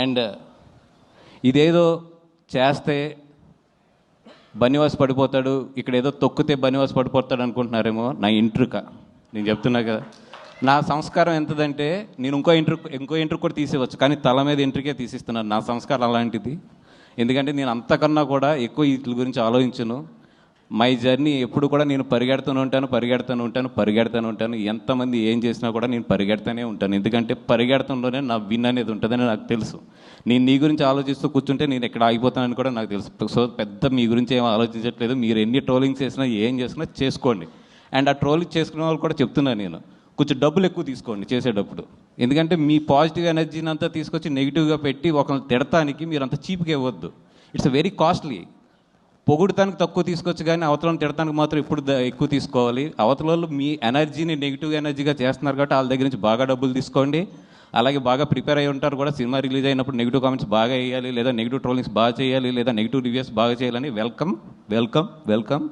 And ఇదేదో చేస్తే బనివాస్ పడిపోతాడు, ఇక్కడ ఏదో తొక్కితే బనివాస్ పడిపోతాడు అనుకుంటున్నారేమో. నా ఇంట్రుక నేను చెప్తున్నా కదా, నా సంస్కారం ఎంతదంటే నేను ఇంకో ఇంట్రుక్ కూడా తీసేవచ్చు, కానీ తల మీద ఇంట్రుకే తీసిస్తున్నాను. నా సంస్కారం అలాంటిది. ఎందుకంటే నేను అంతకన్నా కూడా ఎక్కువ వీటి గురించి ఆలోచించను. మై జర్నీ ఎప్పుడు కూడా నేను పరిగెడుతూనే ఉంటాను. ఎంతమంది ఏం చేసినా కూడా నేను పరిగెడుతూనే ఉంటాను. ఎందుకంటే పరిగెడతంలోనే నా విన్ అనేది ఉంటుందని నాకు తెలుసు. నేను నీ గురించి ఆలోచిస్తూ కూర్చుంటే నేను ఎక్కడ ఆగిపోతానని కూడా నాకు తెలుసు. సో పెద్ద మీ గురించి ఏం ఆలోచించట్లేదు. మీరు ఎన్ని ట్రోలింగ్స్ చేసినా ఏం చేసినా చేసుకోండి. అండ్ ఆ ట్రోలింగ్ చేసుకునే వాళ్ళు కూడా చెప్తున్నాను నేను, కొంచెం డబ్బులు ఎక్కువ తీసుకోండి చేసేటప్పుడు. ఎందుకంటే మీ పాజిటివ్ ఎనర్జీని అంతా తీసుకొచ్చి నెగిటివ్గా పెట్టి ఒకరిని తిడటానికి మీరు అంత చీప్గా ఇవ్వద్దు. It's very costly. పొగుడటానికి తక్కువ తీసుకోవచ్చు, కానీ అవతలను తిడటానికి మాత్రం ఎప్పుడు ఎక్కువ తీసుకోవాలి. అవతలలో మీ ఎనర్జీని నెగిటివ్ ఎనర్జీగా చేస్తున్నారు కాబట్టి వాళ్ళ దగ్గర నుంచి బాగా డబ్బులు తీసుకోండి. అలాగే బాగా ప్రిపేర్ అయ్యి ఉంటారు కూడా. సినిమా రిలీజ్ అయినప్పుడు నెగిటివ్ కామెంట్స్ బాగా వేయాలి, లేదా నెగిటివ్ ట్రోలింగ్స్ బాగా చేయాలి, లేదా నెగిటివ్ రివ్యూస్ బాగా చేయాలని. వెల్కమ్.